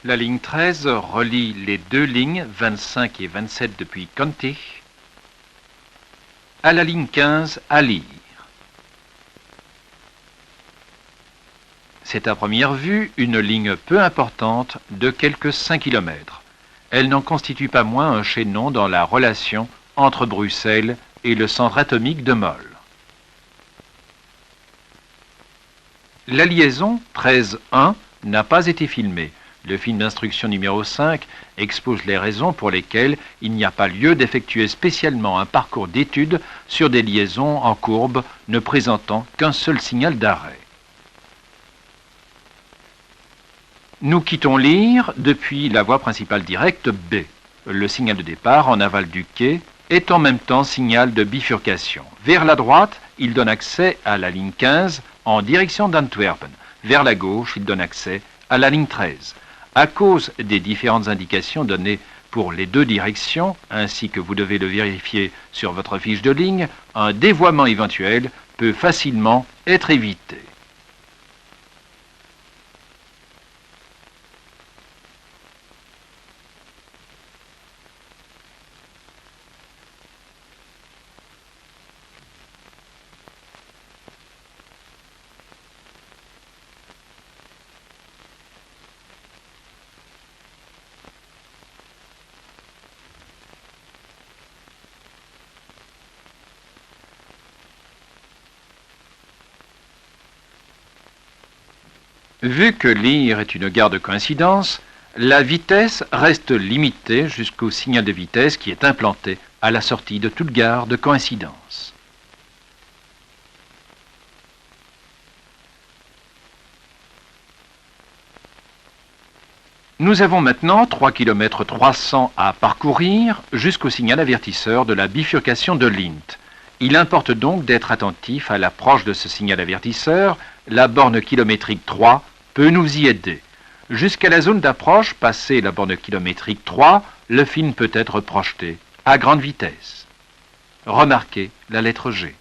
La ligne 13 relie les deux lignes 25 et 27 depuis Kontich à la ligne 15 à Lier. C'est à première vue une ligne peu importante de quelques 5 km. Elle n'en constitue pas moins un chaînon dans la relation entre Bruxelles et le centre atomique de Mol. La liaison 13.1 n'a pas été filmée. Le film d'instruction numéro 5 expose les raisons pour lesquelles il n'y a pas lieu d'effectuer spécialement un parcours d'étude sur des liaisons en courbe ne présentant qu'un seul signal d'arrêt. Nous quittons Lier depuis la voie principale directe B. Le signal de départ en aval du quai est en même temps signal de bifurcation. Vers la droite, il donne accès à la ligne 15 en direction d'Antwerpen. Vers la gauche, il donne accès à la ligne 13. À cause des différentes indications données pour les deux directions, ainsi que vous devez le vérifier sur votre fiche de ligne, un dévoiement éventuel peut facilement être évité. Vu que Lier est une gare de coïncidence, la vitesse reste limitée jusqu'au signal de vitesse qui est implanté à la sortie de toute gare de coïncidence. Nous avons maintenant 3 km 300 à parcourir jusqu'au signal avertisseur de la bifurcation de Lint. Il importe donc d'être attentif à l'approche de ce signal avertisseur. La borne kilométrique 3 peut nous y aider. Jusqu'à la zone d'approche, passée la borne kilométrique 3, le film peut être projeté à grande vitesse. Remarquez la lettre G.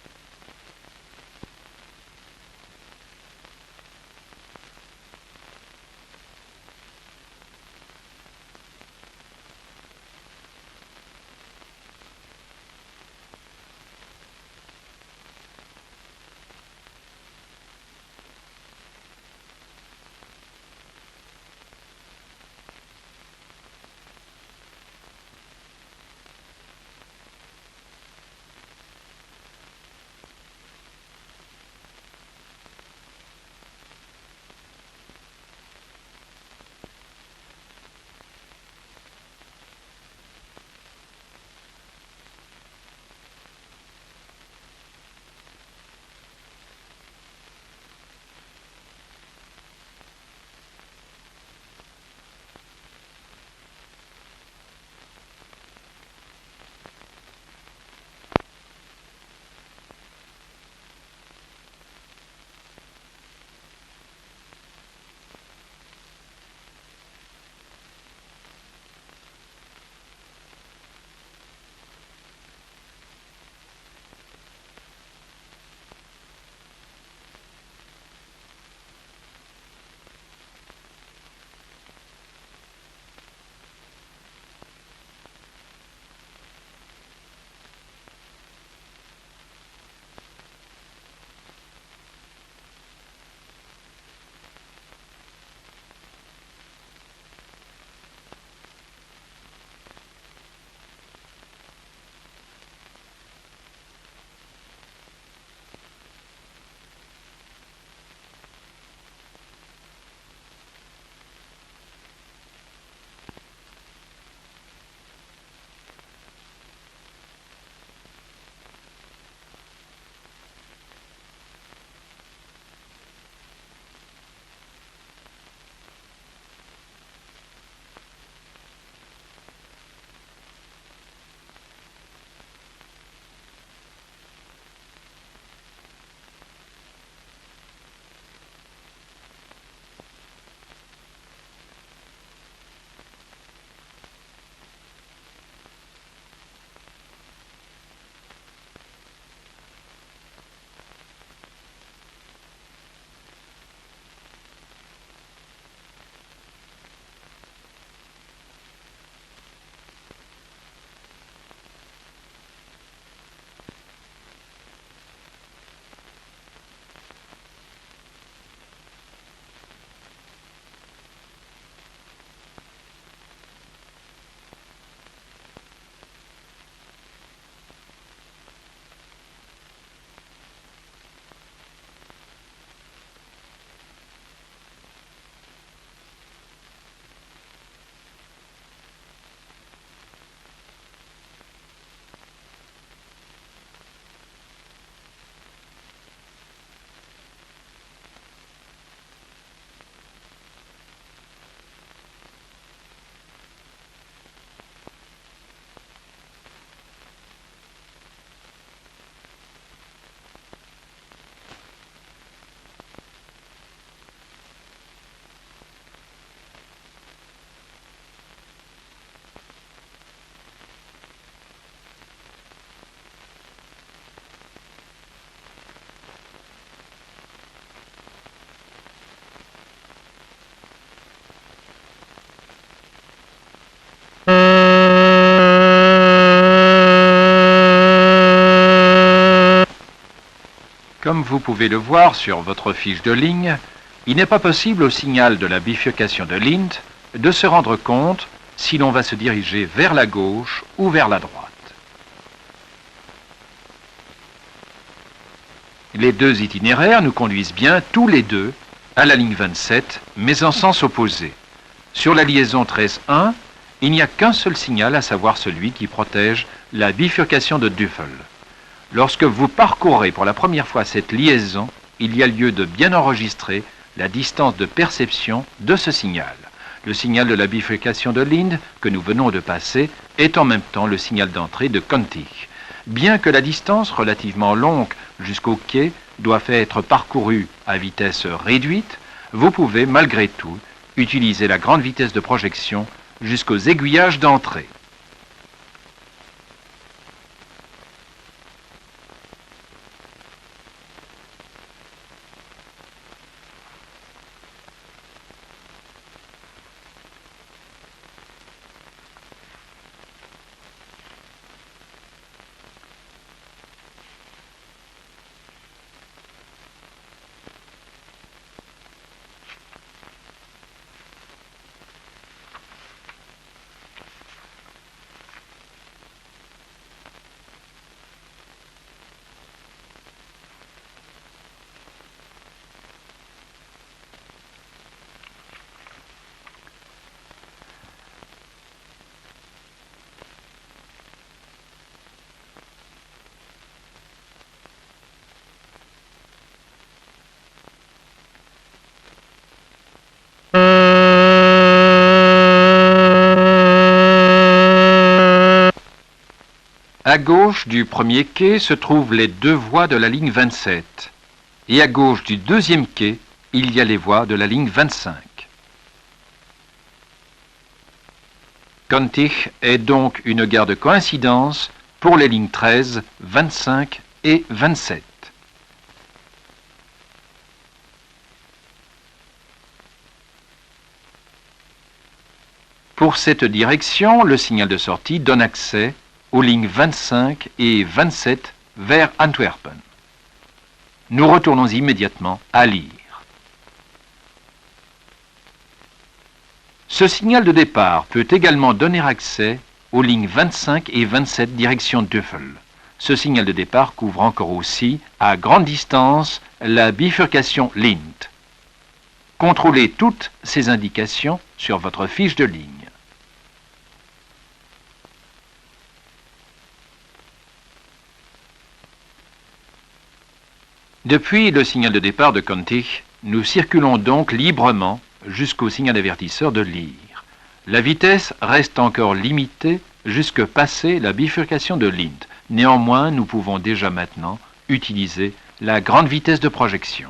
Comme vous pouvez le voir sur votre fiche de ligne, il n'est pas possible au signal de la bifurcation de Lint de se rendre compte si l'on va se diriger vers la gauche ou vers la droite. Les deux itinéraires nous conduisent bien tous les deux à la ligne 27, mais en sens opposé. Sur la liaison 13.1, il n'y a qu'un seul signal, à savoir celui qui protège la bifurcation de Düffel. Lorsque vous parcourez pour la première fois cette liaison, il y a lieu de bien enregistrer la distance de perception de ce signal. Le signal de la bifurcation de Linde que nous venons de passer est en même temps le signal d'entrée de Contig. Bien que la distance relativement longue jusqu'au quai doive être parcourue à vitesse réduite, vous pouvez malgré tout utiliser la grande vitesse de projection jusqu'aux aiguillages d'entrée. À gauche du premier quai se trouvent les deux voies de la ligne 27. Et à gauche du deuxième quai, il y a les voies de la ligne 25. Contig est donc une gare de coïncidence pour les lignes 13, 25 et 27. Pour cette direction, le signal de sortie donne accès aux lignes 25 et 27 vers Antwerpen. Nous retournons immédiatement à Lier. Ce signal de départ peut également donner accès aux lignes 25 et 27 direction Düffel. Ce signal de départ couvre encore aussi, à grande distance, la bifurcation Lint. Contrôlez toutes ces indications sur votre fiche de ligne. Depuis le signal de départ de Contig, nous circulons donc librement jusqu'au signal avertisseur de Lier. La vitesse reste encore limitée jusque passer la bifurcation de Lint. Néanmoins, nous pouvons déjà maintenant utiliser la grande vitesse de projection.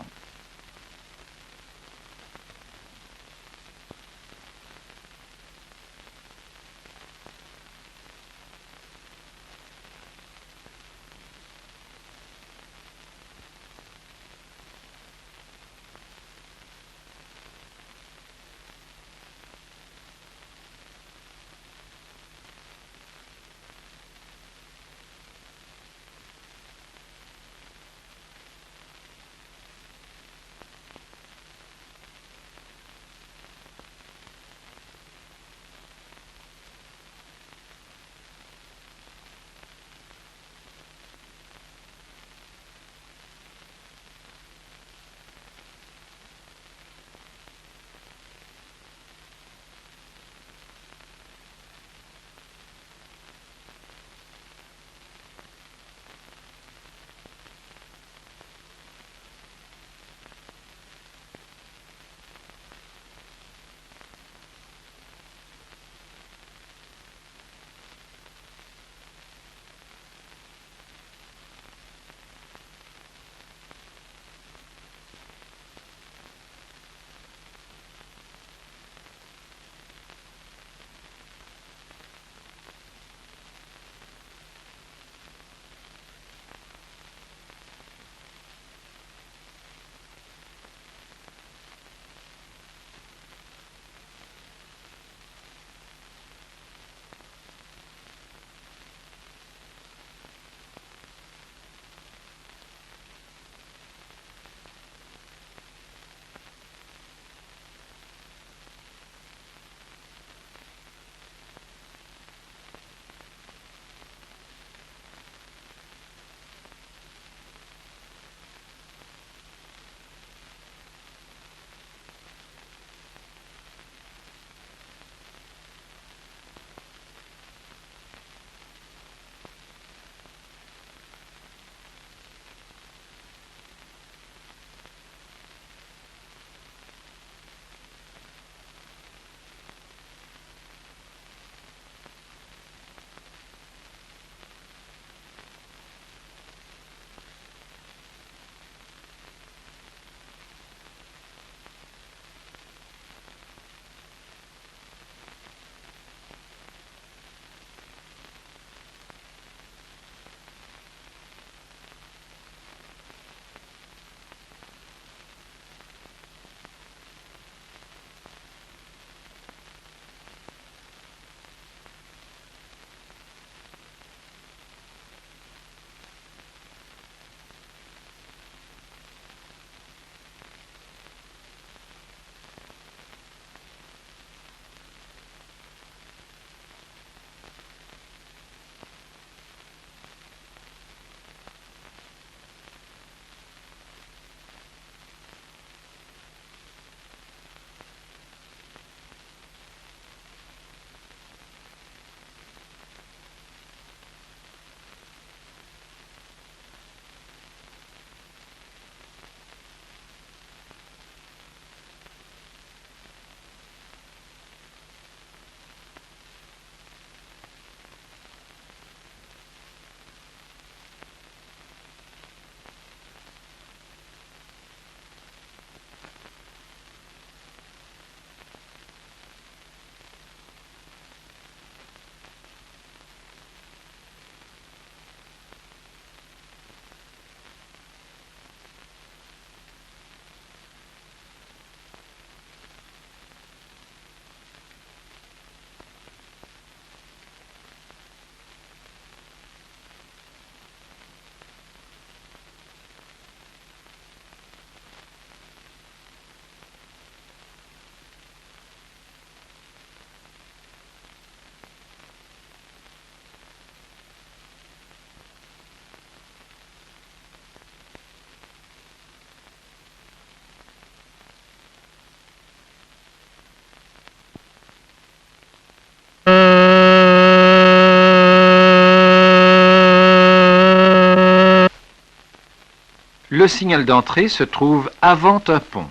Le signal d'entrée se trouve avant un pont.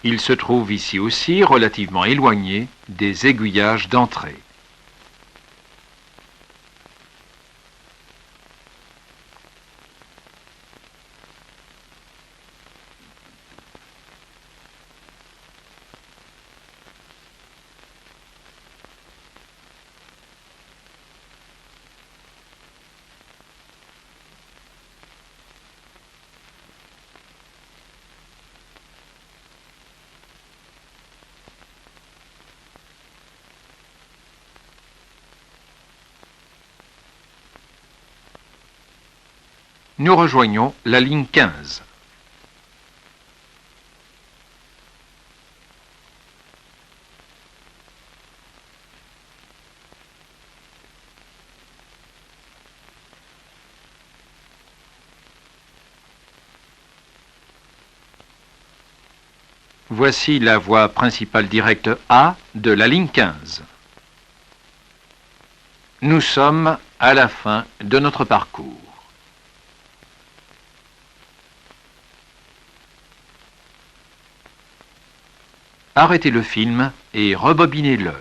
Il se trouve ici aussi relativement éloigné des aiguillages d'entrée. Nous rejoignons la ligne 15. Voici la voie principale directe A de la ligne 15. Nous sommes à la fin de notre parcours. Arrêtez le film et rebobinez-le.